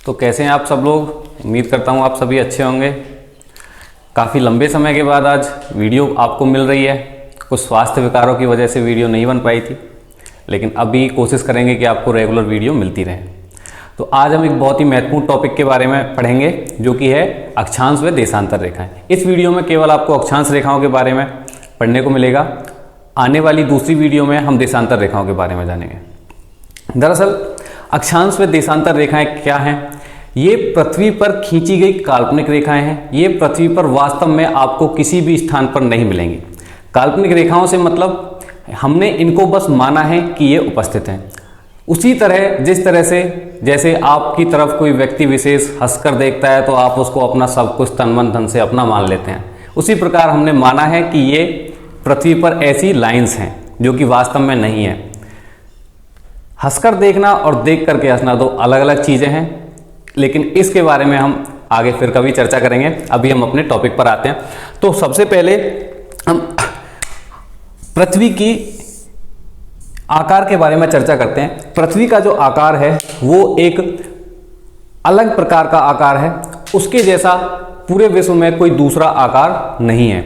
तो कैसे हैं आप सब लोग। उम्मीद करता हूँ आप सभी अच्छे होंगे। काफ़ी लंबे समय के बाद आज वीडियो आपको मिल रही है। कुछ स्वास्थ्य विकारों की वजह से वीडियो नहीं बन पाई थी, लेकिन अभी कोशिश करेंगे कि आपको रेगुलर वीडियो मिलती रहे। तो आज हम एक बहुत ही महत्वपूर्ण टॉपिक के बारे में पढ़ेंगे, जो कि है अक्षांश व देशांतर रेखाएं। इस वीडियो में केवल आपको अक्षांश रेखाओं के बारे में पढ़ने को मिलेगा। आने वाली दूसरी वीडियो में हम देशांतर रेखाओं के बारे में जानेंगे। दरअसल अक्षांश व देशांतर रेखाएं क्या हैं? ये पृथ्वी पर खींची गई काल्पनिक रेखाएं हैं। ये पृथ्वी पर वास्तव में आपको किसी भी स्थान पर नहीं मिलेंगी। काल्पनिक रेखाओं से मतलब हमने इनको बस माना है कि ये उपस्थित हैं। उसी तरह जिस तरह से जैसे आपकी तरफ कोई व्यक्ति विशेष हंसकर देखता है तो आप उसको अपना सब कुछ तन मन धन से अपना मान लेते हैं, उसी प्रकार हमने माना है कि ये पृथ्वी पर ऐसी लाइंस हैं जो कि वास्तव में नहीं है। हंसकर देखना और देख करके हंसना दो अलग अलग चीजें हैं, लेकिन इसके बारे में हम आगे फिर कभी चर्चा करेंगे। अभी हम अपने टॉपिक पर आते हैं। तो सबसे पहले हम पृथ्वी की आकार के बारे में चर्चा करते हैं। पृथ्वी का जो आकार है वो एक अलग प्रकार का आकार है। उसके जैसा पूरे विश्व में कोई दूसरा आकार नहीं है।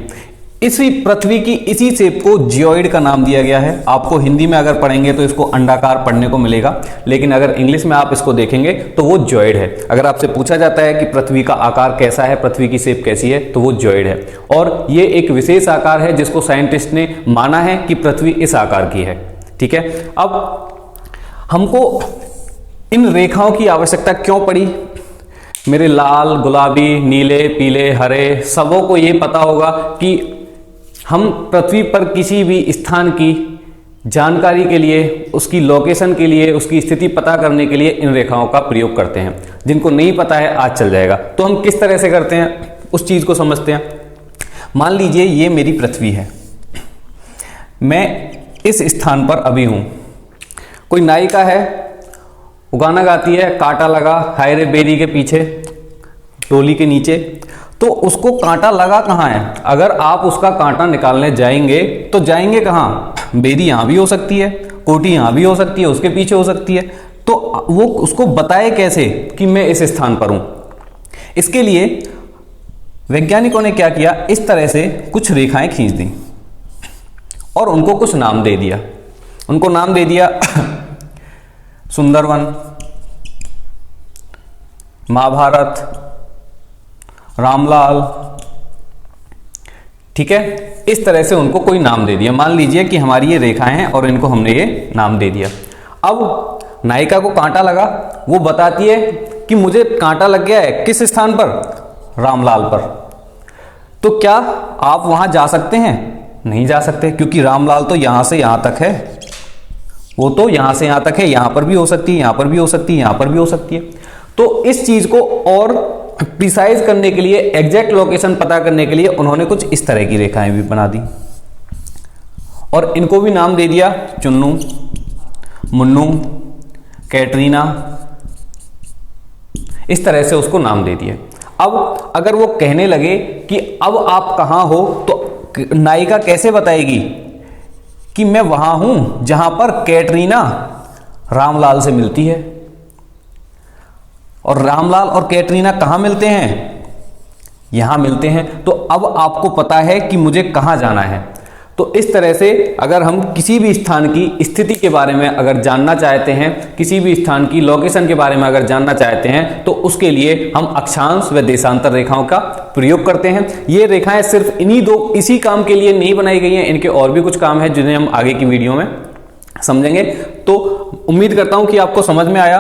इसी पृथ्वी की इसी शेप को जियोइड का नाम दिया गया है। आपको हिंदी में अगर पढ़ेंगे तो इसको अंडाकार पढ़ने को मिलेगा, लेकिन अगर इंग्लिश में आप इसको देखेंगे तो वो जियोइड है। अगर आपसे पूछा जाता है कि पृथ्वी का आकार कैसा है, पृथ्वी की शेप कैसी है, तो वो जियोइड है। और ये एक विशेष आकार है जिसको साइंटिस्ट ने माना है कि पृथ्वी इस आकार की है। ठीक है, अब हमको इन रेखाओं की आवश्यकता क्यों पड़ी? मेरे लाल, गुलाबी, नीले, पीले, हरे सबों को ये पता होगा कि हम पृथ्वी पर किसी भी स्थान की जानकारी के लिए, उसकी लोकेशन के लिए, उसकी स्थिति पता करने के लिए इन रेखाओं का प्रयोग करते हैं। जिनको नहीं पता है आज चल जाएगा। तो हम किस तरह से करते हैं उस चीज को समझते हैं। मान लीजिए ये मेरी पृथ्वी है, मैं इस स्थान पर अभी हूं। कोई नायिका है, वो गाना गाती है, कांटा लगा हाय रे बेरी के पीछे डोली के नीचे। तो उसको कांटा लगा कहां है? अगर आप उसका कांटा निकालने जाएंगे तो जाएंगे कहां? बेरी यहां भी हो सकती है, कोटी यहां भी हो सकती है, उसके पीछे हो सकती है। तो वो उसको बताए कैसे कि मैं इस स्थान पर हूं? इसके लिए वैज्ञानिकों ने क्या किया, इस तरह से कुछ रेखाएं खींच दी और उनको कुछ नाम दे दिया। उनको नाम दे दिया सुंदरवन, महाभारत, रामलाल। ठीक है, इस तरह से उनको कोई नाम दे दिया। मान लीजिए कि हमारी ये रेखाएं हैं और इनको हमने ये नाम दे दिया। अब नायिका को कांटा लगा, वो बताती है कि मुझे कांटा लग गया है किस स्थान पर? रामलाल पर। तो क्या आप वहां जा सकते हैं? नहीं जा सकते, क्योंकि रामलाल तो यहां से यहां तक है। वो तो यहां से यहां तक है, यहां पर भी हो सकती है, यहां पर भी हो सकती है, यहां पर भी हो सकती है। तो इस चीज को और प्रिसाइज करने के लिए, एग्जैक्ट लोकेशन पता करने के लिए उन्होंने कुछ इस तरह की रेखाएं भी बना दी और इनको भी नाम दे दिया चुन्नू, मुन्नू, कैटरीना। इस तरह से उसको नाम दे दिया। अब अगर वो कहने लगे कि अब आप कहां हो, तो नायिका कैसे बताएगी कि मैं वहां हूं जहां पर कैटरीना रामलाल से मिलती है? और रामलाल और कैटरीना कहां मिलते हैं? यहां मिलते हैं। तो अब आपको पता है कि मुझे कहां जाना है। तो इस तरह से अगर हम किसी भी स्थान की स्थिति के बारे में अगर जानना चाहते हैं, किसी भी स्थान की लोकेशन के बारे में अगर जानना चाहते हैं, तो उसके लिए हम अक्षांश व देशांतर रेखाओं का प्रयोग करते हैं। ये रेखाएं सिर्फ इसी काम के लिए नहीं बनाई गई हैं, इनके और भी कुछ काम है जिन्हें हम आगे की वीडियो में समझेंगे। तो उम्मीद करता हूं कि आपको समझ में आया।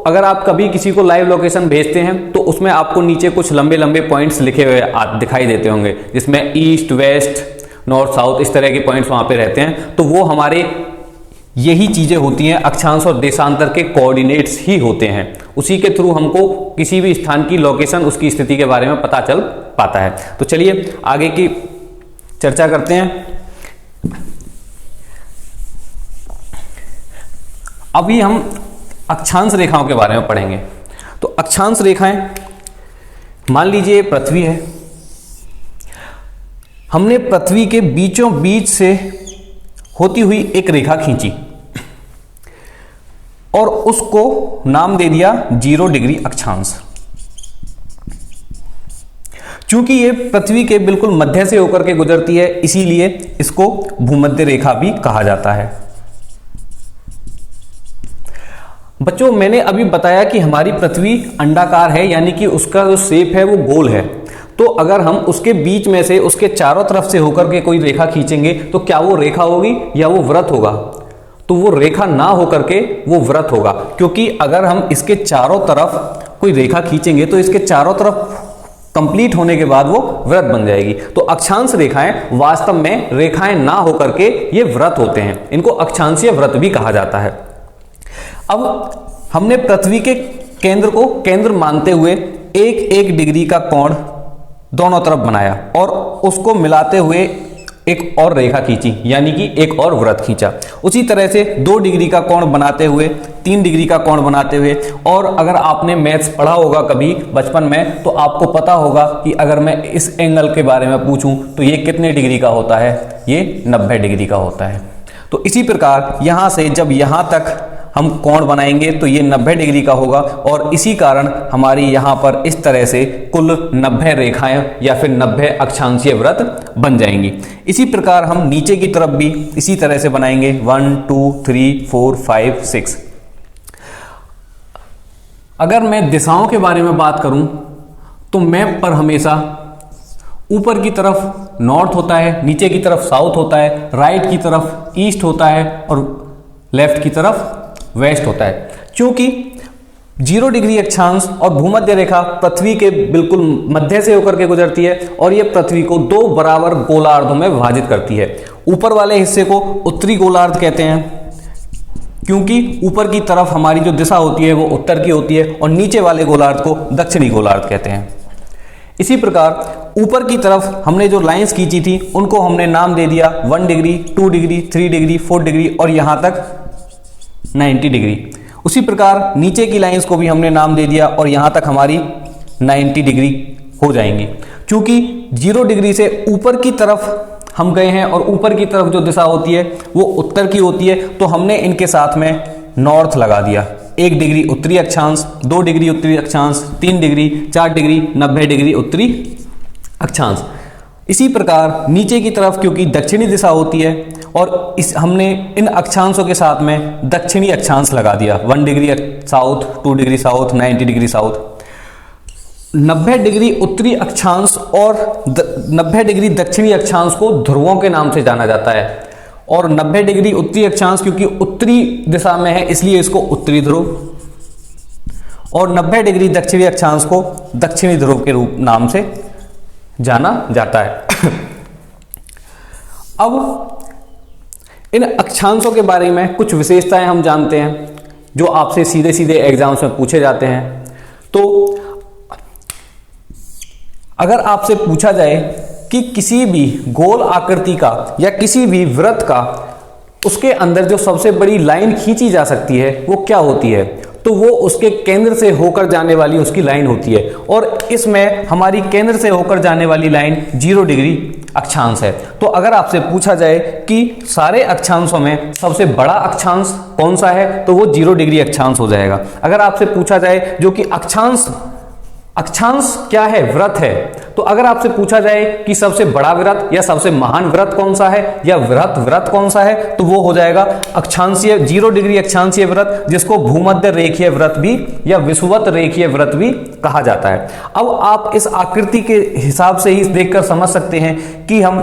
अगर आप कभी किसी को लाइव लोकेशन भेजते हैं तो उसमें आपको नीचे कुछ लंबे लंबे पॉइंट्स लिखे हुए दिखाई देते होंगे, जिसमें ईस्ट, वेस्ट, नॉर्थ, साउथ इस तरह के पॉइंट्स वहां पे रहते हैं। तो वो हमारे यही चीजें होती हैं, अक्षांश और देशांतर के कोऑर्डिनेट्स ही होते हैं। उसी के थ्रू हमको किसी भी स्थान की लोकेशन, उसकी स्थिति के बारे में पता चल पाता है। तो चलिए आगे की चर्चा करते हैं। अभी हम अक्षांश रेखाओं के बारे में पढ़ेंगे। तो अक्षांश रेखाएं, मान लीजिए पृथ्वी है, हमने पृथ्वी के बीचों बीच से होती हुई एक रेखा खींची और उसको नाम दे दिया 0 डिग्री अक्षांश। क्योंकि ये पृथ्वी के बिल्कुल मध्य से होकर के गुजरती है, इसीलिए इसको भूमध्य रेखा भी कहा जाता है। बच्चों, मैंने अभी बताया कि हमारी पृथ्वी अंडाकार है, यानी कि उसका जो शेप है वो गोल है। तो अगर हम उसके बीच में से, उसके चारों तरफ से होकर के कोई रेखा खींचेंगे तो क्या वो रेखा होगी या वो वृत्त होगा? तो वो रेखा ना होकर के वो वृत्त होगा, क्योंकि अगर हम इसके चारों तरफ कोई रेखा खींचेंगे तो इसके चारों तरफ कंप्लीट होने के बाद वो वृत्त बन जाएगी। तो अक्षांश रेखाएं वास्तव में रेखाएं ना होकर के ये वृत्त होते हैं, इनको अक्षांशीय वृत्त भी कहा जाता है। अब हमने पृथ्वी के केंद्र को केंद्र मानते हुए एक डिग्री का कोण दोनों तरफ बनाया और उसको मिलाते हुए एक और रेखा खींची, यानी कि एक और वृत्त खींचा। उसी तरह से 2 डिग्री का कोण बनाते हुए, 3 डिग्री का कोण बनाते हुए, और अगर आपने मैथ्स पढ़ा होगा कभी बचपन में तो आपको पता होगा कि अगर मैं इस एंगल के बारे में पूछूं तो ये कितने डिग्री का होता है? ये 90 डिग्री का होता है। तो इसी प्रकार यहां से जब यहां तक हम कोण बनाएंगे तो ये 90 डिग्री का होगा, और इसी कारण हमारी यहाँ पर इस तरह से कुल 90 रेखाएं या फिर 90 अक्षांशीय वृत्त बन जाएंगी। इसी प्रकार हम नीचे की तरफ भी इसी तरह से बनाएंगे 1 2 3 4 5 6। अगर मैं दिशाओं के बारे में बात करूं तो मैप पर हमेशा ऊपर की तरफ नॉर्थ होता है, नीचे की तरफ साउथ होता है, राइट की तरफ ईस्ट होता है और लेफ्ट की तरफ वेस्ट होता है। क्योंकि 0 डिग्री अक्षांश और भूमध्य रेखा पृथ्वी के बिल्कुल मध्य से होकर के गुजरती है और यह पृथ्वी को 2 बराबर गोलार्धों में विभाजित करती है। ऊपर वाले हिस्से को उत्तरी गोलार्ध कहते हैं, क्योंकि ऊपर की तरफ हमारी जो दिशा होती है वो उत्तर की होती है, और नीचे वाले गोलार्ध को दक्षिणी गोलार्ध कहते हैं। इसी प्रकार ऊपर की तरफ हमने जो लाइंस खींची थी उनको हमने नाम दे दिया 1 डिग्री, 2 डिग्री, 3 डिग्री, 4 डिग्री और यहां तक 90 डिग्री। उसी प्रकार नीचे की लाइंस को भी हमने नाम दे दिया और यहां तक हमारी 90 डिग्री हो जाएंगी। क्योंकि 0 डिग्री से ऊपर की तरफ हम गए हैं और ऊपर की तरफ जो दिशा होती है वो उत्तर की होती है, तो हमने इनके साथ में नॉर्थ लगा दिया। 1 डिग्री उत्तरी अक्षांश, 2 डिग्री उत्तरी अक्षांश, 3 डिग्री, 4 डिग्री, 90 डिग्री उत्तरी अक्षांश। इसी प्रकार नीचे की तरफ क्योंकि दक्षिणी दिशा होती है और हमने इन अक्षांशों के साथ में दक्षिणी अक्षांश लगा दिया। 1 degree south, 2 degree south, 90 degree south. 90 degree उत्तरी अक्षांश और 90 डिग्री दक्षिणी अक्षांश को ध्रुवों के नाम से जाना जाता है, और 90 डिग्री उत्तरी अक्षांश क्योंकि उत्तरी दिशा में है इसलिए इसको उत्तरी ध्रुव, और 90 डिग्री दक्षिणी अक्षांश को दक्षिणी ध्रुव के रूप नाम से जाना जाता है। अब इन अक्षांशों के बारे में कुछ विशेषताएं हम जानते हैं जो आपसे सीधे सीधे एग्जाम्स में पूछे जाते हैं। तो अगर आपसे पूछा जाए कि किसी भी गोल आकृति का या किसी भी वृत्त का उसके अंदर जो सबसे बड़ी लाइन खींची जा सकती है वो क्या होती है, तो वो उसके केंद्र से होकर जाने वाली उसकी लाइन होती है, और इसमें हमारी केंद्र से होकर जाने वाली लाइन 0 डिग्री अक्षांश है। तो अगर आपसे पूछा जाए कि सारे अक्षांशों में सबसे बड़ा अक्षांश कौन सा है तो वो 0 डिग्री अक्षांश हो जाएगा। अगर आपसे पूछा जाए जो कि अक्षांश क्या है, वृत्त है, तो अगर आपसे पूछा जाए कि सबसे बड़ा वृत्त या सबसे महान वृत्त कौन सा है या वृत्त कौन सा है, तो वो हो जाएगा अक्षांशीय 0 डिग्री अक्षांशीय वृत्त, जिसको भूमध्य रेखीय वृत्त भी या विषुवत रेखीय वृत्त भी कहा जाता है। अब आप इस आकृति के हिसाब से ही देखकर समझ सकते हैं कि हम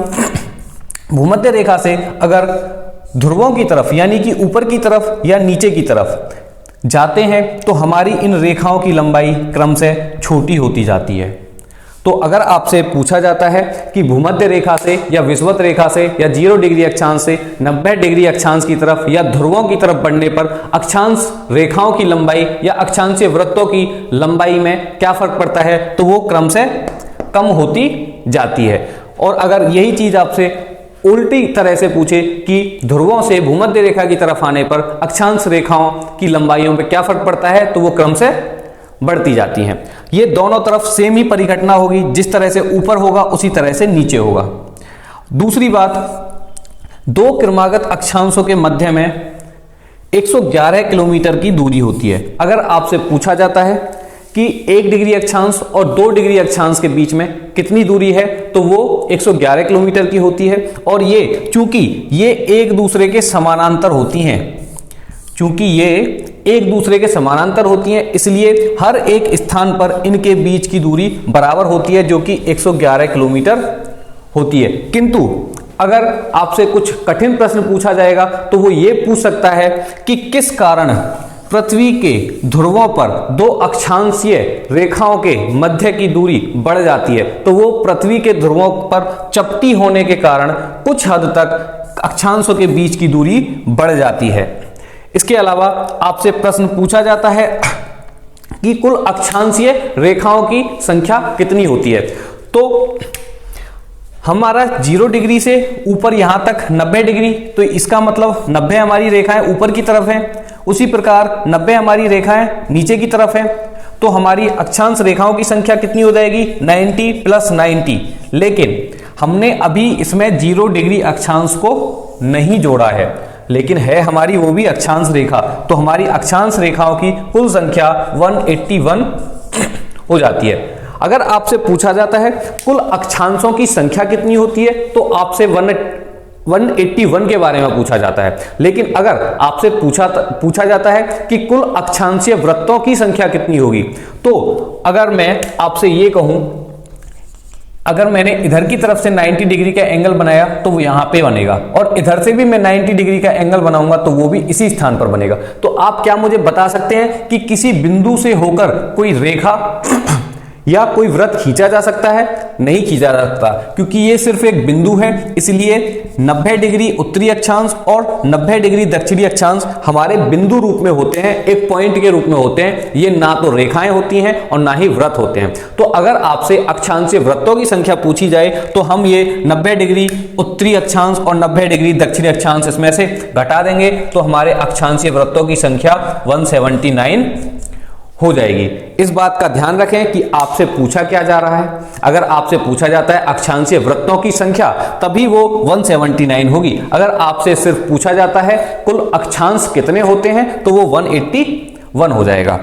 भूमध्य रेखा से अगर ध्रुवों की तरफ यानी कि ऊपर की तरफ या नीचे की तरफ जाते हैं तो हमारी इन रेखाओं की लंबाई क्रम से छोटी होती जाती है। तो अगर आपसे पूछा जाता है कि भूमध्य रेखा से या विषुवत रेखा से या 0 डिग्री अक्षांश से 90 डिग्री अक्षांश की तरफ या ध्रुवों की तरफ बढ़ने पर अक्षांश रेखाओं की लंबाई या अक्षांशीय वृत्तों की लंबाई में क्या फर्क पड़ता है, तो वो क्रम से कम होती जाती है। और अगर यही चीज आपसे उल्टी तरह से पूछे कि ध्रुवों से भूमध्य रेखा की तरफ आने पर अक्षांश रेखाओं की लंबाइयों में क्या फर्क पड़ता है, तो वो क्रम से बढ़ती जाती हैं। ये दोनों तरफ सेम ही परिघटना होगी, जिस तरह से ऊपर होगा उसी तरह से नीचे होगा। दूसरी बात, 2 क्रमागत अक्षांशों के मध्य में 111 किलोमीटर की दूरी होती है। अगर आपसे पूछा जाता है कि 1 डिग्री अक्षांश और 2 डिग्री अक्षांश के बीच में कितनी दूरी है, तो वो 111 किलोमीटर की होती है। और ये चूंकि ये एक दूसरे के समानांतर होती हैं, चूंकि ये एक दूसरे के समानांतर होती हैं, इसलिए हर एक स्थान पर इनके बीच की दूरी बराबर होती है, जो कि 111 किलोमीटर होती है। किंतु अगर आपसे कुछ कठिन प्रश्न पूछा जाएगा तो वो ये पूछ सकता है कि किस कारण पृथ्वी के ध्रुवों पर 2 अक्षांशीय रेखाओं के मध्य की दूरी बढ़ जाती है। तो वो पृथ्वी के ध्रुवों पर चपटी होने के कारण कुछ हद तक अक्षांशों के बीच की दूरी बढ़ जाती है। इसके अलावा आपसे प्रश्न पूछा जाता है कि कुल अक्षांशीय रेखाओं की संख्या कितनी होती है। तो हमारा 0 डिग्री से ऊपर यहां तक 90 डिग्री, तो इसका मतलब 90 हमारी रेखाएं ऊपर की तरफ हैं। उसी प्रकार 90 हमारी रेखाएं नीचे की तरफ हैं। तो हमारी अक्षांश रेखाओं की संख्या कितनी हो जाएगी? 90 + 90। लेकिन हमने अभी इसमें 0 डिग्री अक्षांश को नहीं जोड़ा है, लेकिन है हमारी वो भी अक्षांश रेखा। तो हमारी अक्षांश रेखाओं की कुल संख्या 181 हो जाती है। अगर आपसे पूछा जाता है कुल अक्षांशों की संख्या कितनी होती है, तो आपसे 181 के बारे में पूछा जाता है। लेकिन अगर आपसे पूछा जाता है कि कुल अक्षांशीय वृत्तों की संख्या कितनी होगी, तो अगर मैं आपसे ये कहूं, अगर मैंने इधर की तरफ से 90 डिग्री का एंगल बनाया तो वो यहां पे बनेगा, और इधर से भी मैं 90 डिग्री का एंगल बनाऊंगा तो वो भी इसी स्थान पर बनेगा। तो आप क्या मुझे बता सकते हैं कि किसी बिंदु से होकर कोई रेखा या कोई वृत्त खींचा जा सकता है? नहीं खींचा जा सकता, क्योंकि ये सिर्फ एक बिंदु है। इसलिए 90 डिग्री उत्तरी अक्षांश और 90 डिग्री दक्षिणी अक्षांश हमारे बिंदु रूप में होते हैं, एक पॉइंट के रूप में होते हैं। ये ना तो रेखाएं होती हैं और ना ही वृत्त होते हैं। तो अगर आपसे अक्षांशीय वृत्तों की संख्या पूछी जाए तो हम ये 90 डिग्री उत्तरी अक्षांश और 90 डिग्री दक्षिणी अक्षांश इसमें से घटा देंगे, तो हमारे अक्षांशीय वृत्तों की संख्या 179 हो जाएगी। इस बात का ध्यान रखें कि आपसे पूछा क्या जा रहा है। अगर आपसे पूछा जाता है अक्षांशीय वृत्तों की संख्या, तभी वो 179 होगी। अगर आपसे सिर्फ पूछा जाता है कुल अक्षांश कितने होते हैं, तो वो 181 हो जाएगा।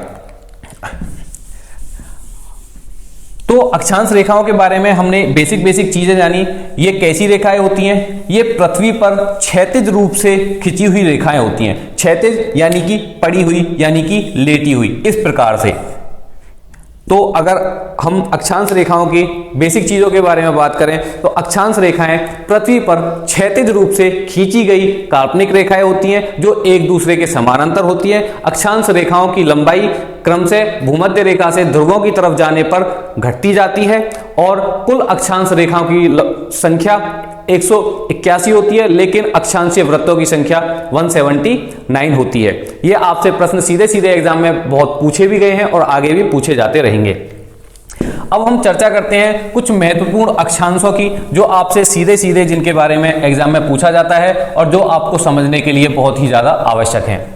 तो अक्षांश रेखाओं के बारे में हमने बेसिक चीजें जानी। ये कैसी रेखाएं होती हैं? ये पृथ्वी पर क्षैतिज रूप से खिंची हुई रेखाएं होती हैं। क्षैतिज यानी कि पड़ी हुई, यानी कि लेटी हुई, इस प्रकार से। तो अगर हम अक्षांश रेखाओं की बेसिक चीजों के बारे में बात करें, तो अक्षांश रेखाएं पृथ्वी पर क्षैतिज रूप से खींची गई काल्पनिक रेखाएं होती हैं, जो एक दूसरे के समानांतर होती हैं। अक्षांश रेखाओं की लंबाई क्रम से भूमध्य रेखा से ध्रुवों की तरफ जाने पर घटती जाती है, और कुल अक्षांश रेखाओं की संख्या 181 होती है, लेकिन अक्षांशीय वृत्तों की संख्या 179 होती है। ये आपसे प्रश्न सीधे एग्जाम में बहुत पूछे भी गए हैं और आगे भी पूछे जाते रहेंगे। अब हम चर्चा करते हैं कुछ महत्वपूर्ण अक्षांशों की, जो आपसे सीधे जिनके बारे में एग्जाम में पूछा जाता है और जो आपको समझने के लिए बहुत ही ज्यादा आवश्यक है।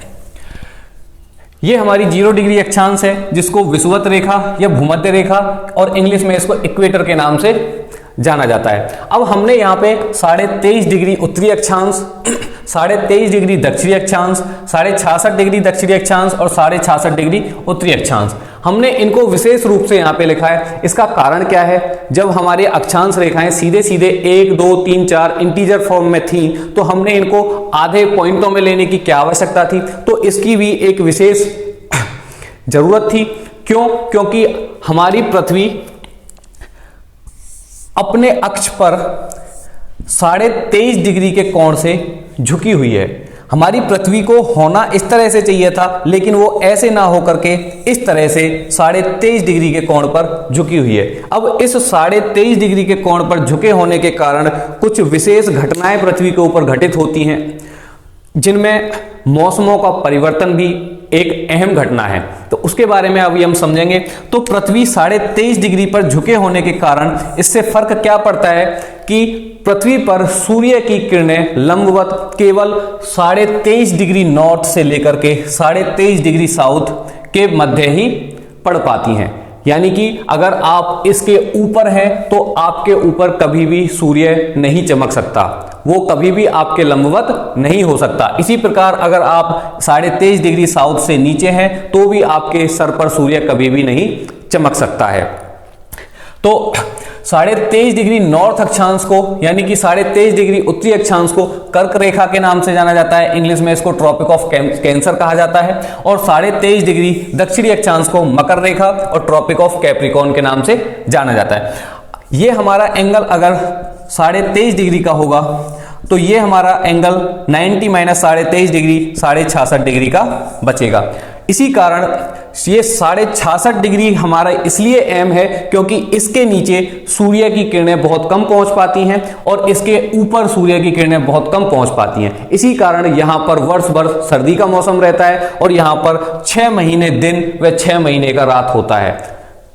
ये हमारी 0 डिग्री अक्षांश है, जिसको विषुवत रेखा या भूमध्य रेखा और इंग्लिश में इसको इक्वेटर के नाम से जाना जाता है। अब हमने यहाँ पे 23.5 डिग्री उत्तरी अक्षांश, 23.5 डिग्री दक्षिणी अक्षांश, 66.5 डिग्री दक्षिणी अक्षांश और 66.5 डिग्री उत्तरी अक्षांश, हमने इनको विशेष रूप से यहाँ पे लिखा है। इसका कारण क्या है? जब हमारे अक्षांश रेखाएं सीधे 1, 2, 3, 4 इंटीजर फॉर्म में थी, तो हमने इनको आधे पॉइंटों में लेने की क्या आवश्यकता थी? तो इसकी भी एक विशेष जरूरत थी। क्यों? क्योंकि हमारी पृथ्वी अपने अक्ष पर 23.5 डिग्री के कोण से झुकी हुई है। हमारी पृथ्वी को होना इस तरह से चाहिए था, लेकिन वो ऐसे ना होकर के इस तरह से 23.5 डिग्री के कोण पर झुकी हुई है। अब इस 23.5 डिग्री के कोण पर झुके होने के कारण कुछ विशेष घटनाएं पृथ्वी के ऊपर घटित होती हैं, जिनमें मौसमों का परिवर्तन भी एक अहम घटना है। तो उसके बारे में अभी हम समझेंगे। तो पृथ्वी 23.5 डिग्री पर झुके होने के कारण इससे फर्क क्या पड़ता है कि पृथ्वी पर सूर्य की किरणें लंबवत केवल 23.5 डिग्री नॉर्थ से लेकर के 23.5 डिग्री साउथ के मध्य ही पड़ पाती हैं। यानी कि अगर आप इसके ऊपर हैं तो आपके ऊपर कभी भी सूर्य नहीं चमक सकता, वो कभी भी आपके लंबवत नहीं हो सकता। इसी प्रकार अगर आप 23.5 डिग्री साउथ से नीचे हैं तो भी आपके सर पर सूर्य कभी भी नहीं चमक सकता है। तो 23.5 डिग्री नॉर्थ अक्षांश को यानी कि 23.5 डिग्री उत्तरी अक्षांश को कर्क रेखा के नाम से जाना जाता है, इंग्लिश में इसको ट्रॉपिक ऑफ कैंसर कहा जाता है। और 23.5 डिग्री दक्षिणी अक्षांश को मकर रेखा और ट्रॉपिक ऑफ कैप्रिकॉर्न के नाम से जाना जाता है। ये हमारा एंगल अगर 23.5 डिग्री का होगा तो ये हमारा एंगल 90 माइनस 23.5 डिग्री 66.5 डिग्री का बचेगा। इसी कारण ये 66.5 डिग्री हमारा इसलिए अहम है क्योंकि इसके नीचे सूर्य की किरणें बहुत कम पहुंच पाती हैं और इसके ऊपर सूर्य की किरणें बहुत कम पहुंच पाती हैं। इसी कारण यहां पर वर्ष भर सर्दी का मौसम रहता है और यहां पर 6 महीने दिन व 6 महीने का रात होता है।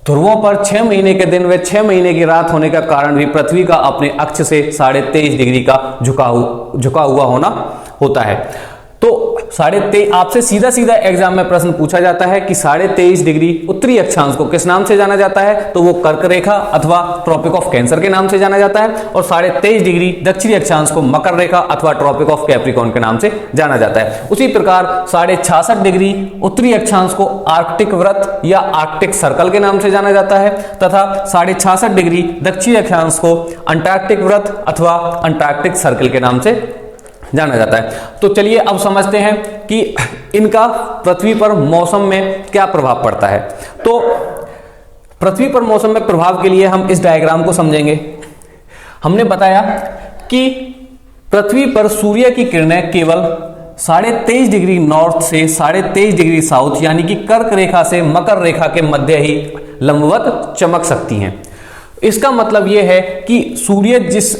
ध्रुवों पर 6 महीने के दिन व 6 महीने की रात होने का कारण भी पृथ्वी का अपने अक्ष से 23.5 डिग्री का झुका हुआ होना होता है। तो 23.5 आपसे सीधा सीधा एग्जाम में प्रश्न पूछा जाता है कि 23.5 डिग्री उत्तरी अक्षांश को किस नाम से जाना जाता है, तो वो कर्क रेखा अथवा ट्रॉपिक ऑफ कैंसर के नाम से जाना जाता है। और 23.5 डिग्री दक्षिणी अक्षांश को मकर रेखा अथवा ट्रॉपिक ऑफ कैप्रिकॉर्न के नाम से जाना जाता है। उसी प्रकार 66.5 डिग्री उत्तरी अक्षांश को आर्कटिक वृत्त या आर्कटिक सर्कल के नाम से जाना जाता है तथा 66.5 डिग्री दक्षिणी अक्षांश को अंटार्कटिक वृत्त अथवा अंटार्कटिक सर्कल के नाम से जाना जाता है। तो चलिए अब समझते हैं कि इनका पृथ्वी पर मौसम में क्या प्रभाव पड़ता है। तो पृथ्वी पर मौसम में प्रभाव के लिए हम इस डायग्राम को समझेंगे। हमने बताया कि पृथ्वी पर सूर्य की किरणें केवल 23.5 डिग्री नॉर्थ से 23.5 डिग्री साउथ यानी कि कर्क रेखा से मकर रेखा के मध्य ही लंबवत चमक सकती हैं। इसका मतलब यह है कि सूर्य जिस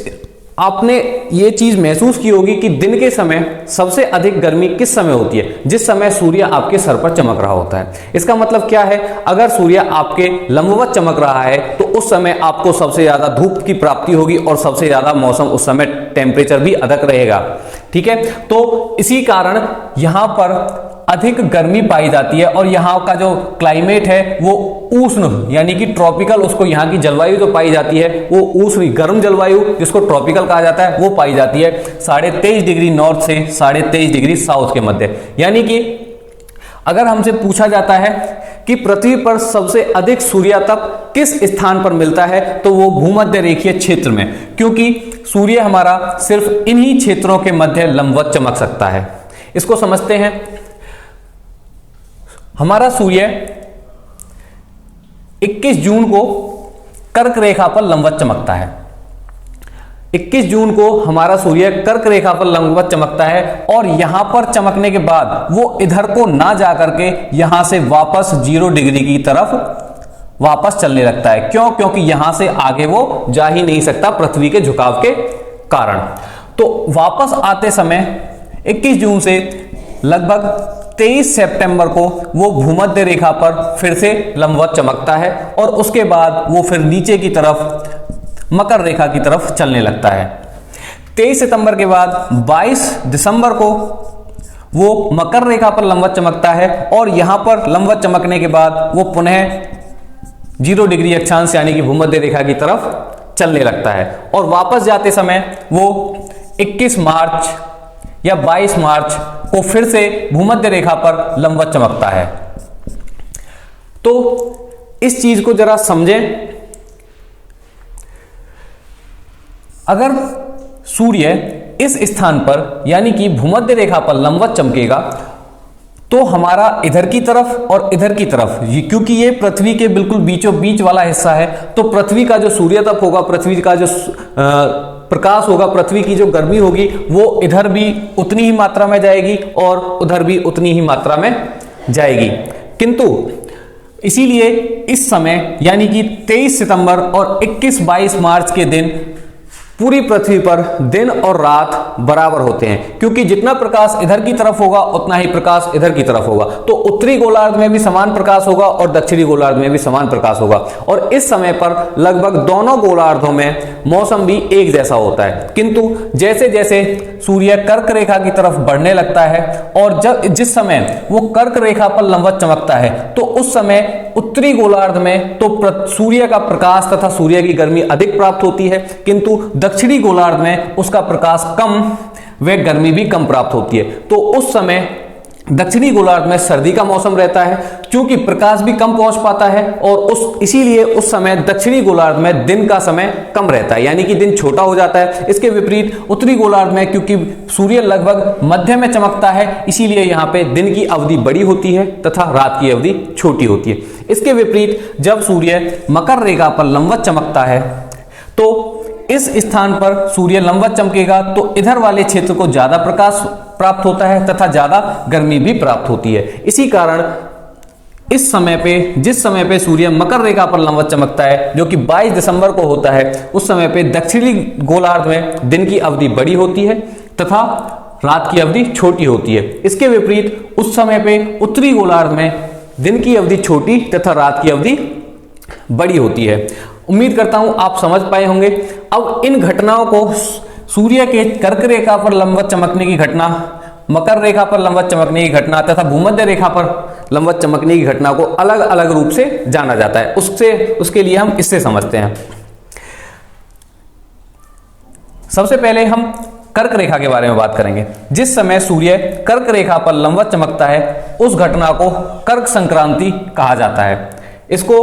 आपने ये चीज महसूस की होगी कि दिन के समय सबसे अधिक गर्मी किस समय होती है, जिस समय सूर्य आपके सर पर चमक रहा होता है। इसका मतलब क्या है, अगर सूर्य आपके लंबवत चमक रहा है तो उस समय आपको सबसे ज्यादा धूप की प्राप्ति होगी और सबसे ज्यादा मौसम उस समय टेम्परेचर भी अधिक रहेगा। ठीक है, तो इसी कारण यहां पर अधिक गर्मी पाई जाती है और यहाँ का जो क्लाइमेट है वो उष्ण यानी कि ट्रॉपिकल, उसको यहाँ की जलवायु जो पाई जाती है वो उष्ण गर्म जलवायु जिसको ट्रॉपिकल कहा जाता है वो पाई जाती है 23.5 डिग्री नॉर्थ से 23.5 डिग्री साउथ के मध्य। यानी कि अगर हमसे पूछा जाता है कि पृथ्वी पर सबसे अधिक सूर्यातप किस स्थान पर मिलता है तो वो भूमध्य रेखीय क्षेत्र में, क्योंकि सूर्य हमारा सिर्फ इन्हीं क्षेत्रों के मध्य लंबवत चमक सकता है। इसको समझते हैं। हमारा सूर्य 21 जून को कर्क रेखा पर लंबवत चमकता है। 21 जून को हमारा सूर्य कर्क रेखा पर लंबवत चमकता है और यहां पर चमकने के बाद वो इधर को ना जा करके यहां से वापस 0 डिग्री की तरफ वापस चलने लगता है। क्यों? क्योंकि यहां से आगे वो जा ही नहीं सकता पृथ्वी के झुकाव के कारण। तो वापस आते समय 21 जून से लगभग 23 सितंबर को वो भूमध्य रेखा पर फिर से लंबवत चमकता है और उसके बाद वो फिर नीचे की तरफ मकर रेखा की तरफ चलने लगता है। 23 सितंबर के बाद 22 दिसंबर को वो मकर रेखा पर लंबवत चमकता है और यहां पर लंबवत चमकने के बाद वो पुनः 0 डिग्री अक्षांश यानी कि भूमध्य रेखा की तरफ चलने लगता है और वापस जाते समय वो 21 मार्च या 22 मार्च को फिर से भूमध्य रेखा पर लंबवत चमकता है। तो इस चीज को जरा समझें। अगर सूर्य इस स्थान पर यानी कि भूमध्य रेखा पर लंबवत चमकेगा तो हमारा इधर की तरफ और इधर की तरफ, क्योंकि ये पृथ्वी के बिल्कुल बीचों बीच वाला हिस्सा है, तो पृथ्वी का जो सूर्यतप होगा, पृथ्वी का जो प्रकाश होगा, पृथ्वी की जो गर्मी होगी वो इधर भी उतनी ही मात्रा में जाएगी और उधर भी उतनी ही मात्रा में जाएगी। किंतु इसीलिए इस समय यानी कि 23 सितंबर और 21-22 मार्च के दिन पूरी पृथ्वी पर दिन और रात बराबर होते हैं, क्योंकि जितना प्रकाश इधर की तरफ होगा उतना ही प्रकाश इधर की तरफ होगा। तो उत्तरी गोलार्ध में भी समान प्रकाश होगा और दक्षिणी गोलार्ध में भी समान प्रकाश होगा। और इस समय पर लगभग दोनों गोलार्धों में मौसम भी एक जैसा होता है। किंतु जैसे जैसे सूर्य कर्क रेखा की तरफ बढ़ने लगता है और जिस समय वो कर्क रेखा पर लंबवत चमकता है, तो उस समय उत्तरी गोलार्ध में तो सूर्य का प्रकाश तथा सूर्य की गर्मी अधिक प्राप्त होती है, किंतु दक्षिणी गोलार्ध में उसका प्रकाश कम व गर्मी भी कम प्राप्त होती है। तो उस समय दक्षिणी गोलार्ध में सर्दी का मौसम रहता है, क्योंकि प्रकाश भी कम पहुंच पाता है और इसीलिए उस समय दक्षिणी गोलार्ध में दिन का समय कम रहता है, यानी कि दिन छोटा हो जाता है। इसके विपरीत उत्तरी गोलार्ध में क्योंकि सूर्य लगभग मध्य में चमकता है, इसीलिए यहाँ पे दिन की अवधि बड़ी होती है तथा रात की अवधि छोटी होती है। इसके विपरीत जब सूर्य मकर रेखा पर लंबवत चमकता है, तो इस स्थान पर सूर्य लंबवत चमकेगा तो इधर वाले क्षेत्र को ज्यादा प्रकाश प्राप्त होता है तथा ज्यादा गर्मी भी प्राप्त होती है। इसी कारण इस समय पे जिस समय पे सूर्य मकर रेखा पर लंबवत चमकता है, जो कि 22 दिसंबर को होता है, उस समय पे दक्षिणी गोलार्ध में दिन की अवधि बड़ी होती है तथा रात की अवधि छोटी होती है। इसके विपरीत उस समय पे उत्तरी गोलार्ध में दिन की अवधि छोटी तथा रात की अवधि बड़ी होती है। उम्मीद करता हूं आप समझ पाए होंगे। अब इन घटनाओं को सूर्य के कर्क रेखा पर लंबवत चमकने की घटना, मकर रेखा पर लंबवत चमकने की घटना तथा भूमध्य रेखा पर लंबवत चमकने की घटना को अलग अलग रूप से जाना जाता है। उसके लिए हम इससे समझते हैं। सबसे पहले हम कर्क रेखा के बारे में बात करेंगे। जिस समय सूर्य कर्क रेखा पर लंबवत चमकता है, उस घटना को कर्क संक्रांति कहा जाता है। इसको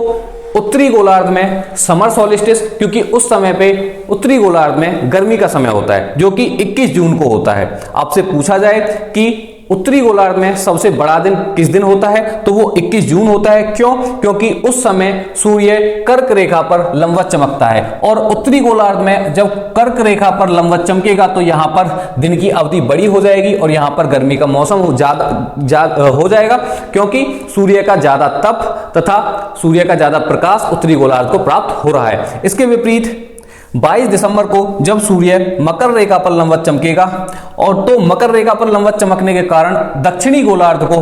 उत्तरी गोलार्ध में समर सॉलिस्टिस, क्योंकि उस समय पे उत्तरी गोलार्ध में गर्मी का समय होता है, जो कि 21 जून को होता है। आपसे पूछा जाए कि उत्तरी गोलार्ध में सबसे बड़ा दिन किस दिन होता है, तो वो 21 जून होता है। क्यों? क्योंकि उस समय सूर्य कर्क रेखा पर लंबवत चमकता है और उत्तरी गोलार्ध में जब कर्क रेखा पर लंबवत चमकेगा तो यहाँ पर दिन की अवधि बड़ी हो जाएगी और यहाँ पर गर्मी का मौसम ज्यादा हो जाएगा, क्योंकि सूर्य का ज्यादा तप तथा सूर्य का ज्यादा प्रकाश उत्तरी गोलार्ध को प्राप्त हो रहा है। इसके विपरीत 22 दिसंबर को जब सूर्य मकर रेखा पर लंबवत चमकेगा और तो मकर रेखा पर लंबवत चमकने के कारण दक्षिणी गोलार्ध को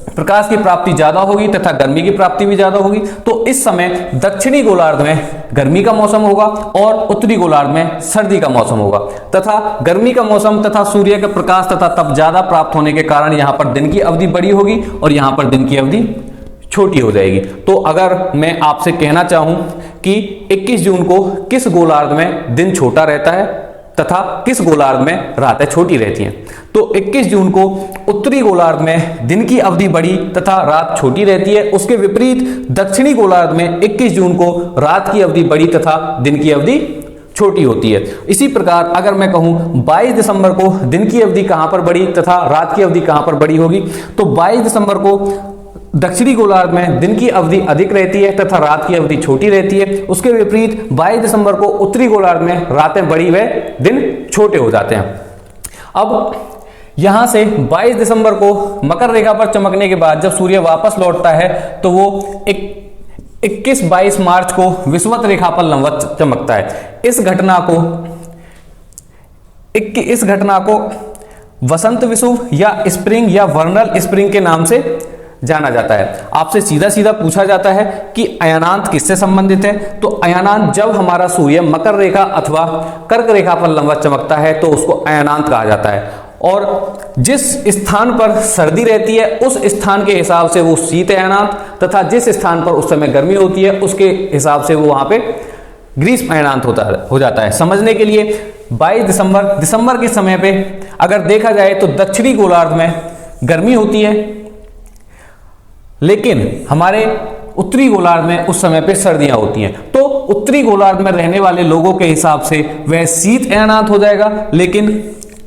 प्रकाश की प्राप्ति ज्यादा होगी तथा गर्मी की प्राप्ति भी ज्यादा होगी। तो इस समय दक्षिणी गोलार्ध में गर्मी का मौसम होगा और उत्तरी गोलार्ध में सर्दी का मौसम होगा तथा गर्मी का मौसम तथा सूर्य का प्रकाश तथा तप ज्यादा प्राप्त होने के कारण यहाँ पर दिन की अवधि बड़ी होगी और यहाँ पर दिन की अवधि छोटी हो जाएगी। तो अगर मैं आपसे कहना चाहूं कि 21 जून को किस गोलार्ध में दिन छोटा रहता है तथा किस गोलार्ध में रातें छोटी रहती हैं, तो 21 जून को उत्तरी गोलार्ध में दिन की अवधि बड़ी तथा रात छोटी रहती है। उसके विपरीत दक्षिणी गोलार्ध में 21 जून को रात की अवधि बड़ी तथा दिन की अवधि छोटी होती है। इसी प्रकार अगर मैं कहूं 22 दिसंबर को दिन की अवधि कहां पर बड़ी तथा रात की अवधि कहां पर बड़ी होगी, तो 22 दिसंबर को दक्षिणी गोलार्ध में दिन की अवधि अधिक रहती है तथा रात की अवधि छोटी रहती है। उसके विपरीत 22 दिसंबर को उत्तरी गोलार्ध में रातें बड़ी व दिन छोटे हो जाते हैं। अब यहां से 22 दिसंबर को मकर रेखा पर चमकने के बाद जब सूर्य वापस लौटता है तो वो 21-22 मार्च को विषुवत रेखा पर लंबवत चमकता है। इस घटना को वसंत विषुव या स्प्रिंग या वर्नल स्प्रिंग के नाम से जाना जाता है। आपसे सीधा सीधा पूछा जाता है कि अयानांत किससे संबंधित है, तो अयानांत जब हमारा सूर्य मकर रेखा अथवा कर्क रेखा पर लंबवत चमकता है तो उसको अयानांत कहा जाता है। और जिस स्थान पर सर्दी रहती है उस स्थान के हिसाब से वो शीत अयानांत तथा जिस स्थान पर उस समय गर्मी होती है उसके हिसाब से वो वहां पे ग्रीष्म अयानांत हो जाता है। समझने के लिए 22 दिसंबर के समय पे अगर देखा जाए तो दक्षिणी गोलार्ध में गर्मी होती है, लेकिन हमारे उत्तरी गोलार्ध में उस समय पे सर्दियां होती हैं। तो उत्तरी गोलार्ध में रहने वाले लोगों के हिसाब से वह शीत अयानांत हो जाएगा, लेकिन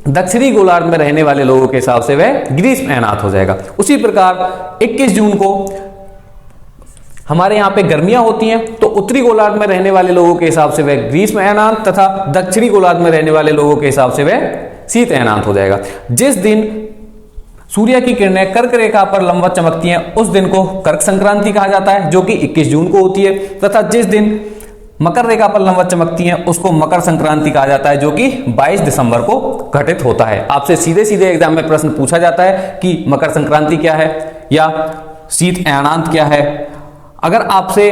दक्षिणी गोलार्ध में रहने वाले लोगों के हिसाब से वह ग्रीष्म अयानांत हो जाएगा। उसी प्रकार 21 जून को हमारे यहाँ पे गर्मियां होती हैं, तो उत्तरी गोलार्ध में रहने वाले लोगों के हिसाब से वह ग्रीष्म अयानांत तथा दक्षिणी गोलार्ध में रहने वाले लोगों के हिसाब से वह शीत अयानांत हो जाएगा। जिस दिन सूर्य की किरणें कर्क रेखा पर लंबवत चमकती हैं उस दिन को कर्क संक्रांति कहा जाता है, जो कि 21 जून को होती है। तथा जिस दिन मकर रेखा पर लंबवत चमकती हैं उसको मकर संक्रांति कहा जाता है, जो कि 22 दिसंबर को घटित होता है। आपसे सीधे सीधे एग्जाम में प्रश्न पूछा जाता है कि मकर संक्रांति क्या है या शीत अयनांत क्या है। अगर आपसे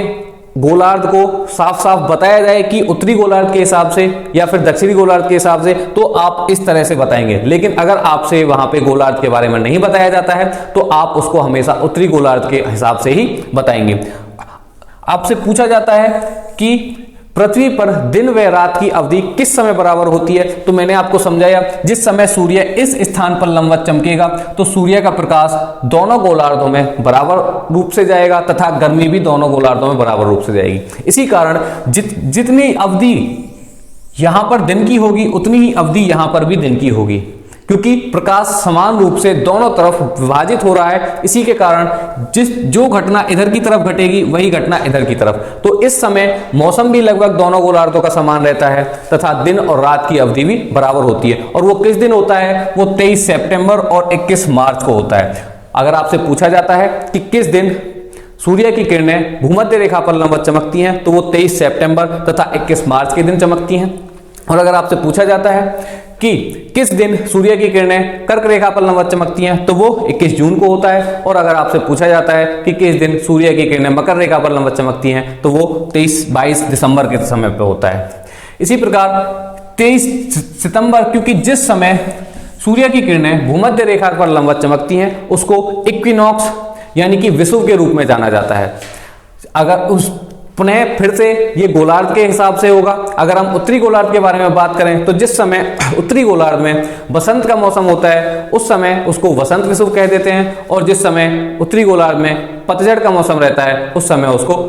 गोलार्ध को साफ साफ बताया जाए कि उत्तरी गोलार्ध के हिसाब से या फिर दक्षिणी गोलार्ध के हिसाब से, तो आप इस तरह से बताएंगे। लेकिन अगर आपसे वहां पे गोलार्ध के बारे में नहीं बताया जाता है तो आप उसको हमेशा उत्तरी गोलार्ध के हिसाब से ही बताएंगे। आपसे पूछा जाता है कि पृथ्वी पर दिन व रात की अवधि किस समय बराबर होती है, तो मैंने आपको समझाया जिस समय सूर्य इस स्थान पर लंबवत चमकेगा तो सूर्य का प्रकाश दोनों गोलार्धों में बराबर रूप से जाएगा तथा गर्मी भी दोनों गोलार्धों में बराबर रूप से जाएगी। इसी कारण जितनी अवधि यहां पर दिन की होगी उतनी ही अवधि यहां पर भी दिन की होगी, क्योंकि प्रकाश समान रूप से दोनों तरफ विभाजित हो रहा है। इसी के कारण जो घटना इधर की तरफ घटेगी वही घटना इधर की तरफ। तो इस समय मौसम भी लगभग दोनों गोलार्धों का समान रहता है तथा दिन और रात की अवधि भी बराबर होती है। और वो किस दिन होता है, वो 23 सितंबर और 21 मार्च को होता है। अगर आपसे पूछा जाता है कि किस दिन सूर्य की किरणें भूमध्य रेखा पर लंबवत चमकती हैं, तो वो 23 सितंबर तथा 21 मार्च के दिन चमकती हैं। और अगर आपसे पूछा जाता है कि किस दिन सूर्य की किरणें कर्क रेखा पर लंबवत चमकती हैं, तो वो 21 जून को होता है। और अगर आपसे पूछा जाता है कि किस दिन सूर्य की किरणें मकर रेखा पर लंबवत चमकती हैं, तो वो 22 दिसंबर के समय पे होता है। इसी प्रकार 23 सितंबर, क्योंकि जिस समय सूर्य की किरणें भूमध्य रेखा पर लंबवत चमकती हैं उसको इक्विनॉक्स यानी कि विषुव के रूप में जाना जाता है। अगर उस पुनः फिर से ये गोलार्ध के हिसाब से होगा। अगर हम उत्तरी गोलार्ध के बारे में बात करें तो जिस समय उत्तरी गोलार्ध में बसंत का मौसम होता है उस समय उसको वसंत विषुव कह देते हैं, और जिस समय उत्तरी गोलार्ध में पतझड़ का मौसम रहता है उस समय उसको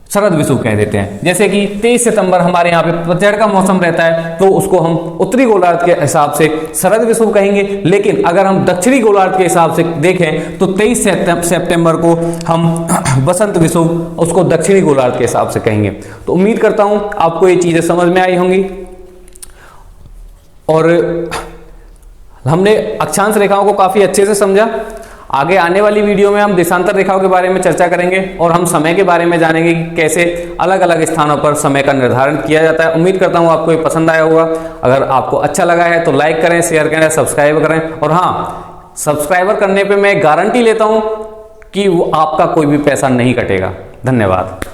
शरद विषुव कह देते हैं। जैसे कि 23 सितंबर हमारे यहाँ पे पतझड़ का मौसम रहता है तो उसको हम उत्तरी गोलार्ध के हिसाब से शरद विषुव कहेंगे। लेकिन अगर हम दक्षिणी गोलार्ध के हिसाब से देखें तो 23 सितंबर को हम बसंत विषुव उसको दक्षिणी गोलार्ध के हिसाब से कहेंगे। तो उम्मीद करता हूं आपको ये चीजें समझ में आई होंगी। और हमने अक्षांश रेखाओं को काफी अच्छे से समझा। आगे आने वाली वीडियो में हम देशांतर रेखाओं के बारे में चर्चा करेंगे और हम समय के बारे में जानेंगे कि कैसे अलग अलग स्थानों पर समय का निर्धारण किया जाता है। उम्मीद करता हूं आपको ये पसंद आया होगा। अगर आपको अच्छा लगा है तो लाइक करें, शेयर करें, सब्सक्राइब करें। और हाँ, सब्सक्राइबर करने पे मैं गारंटी लेता हूं कि वो आपका कोई भी पैसा नहीं कटेगा। धन्यवाद।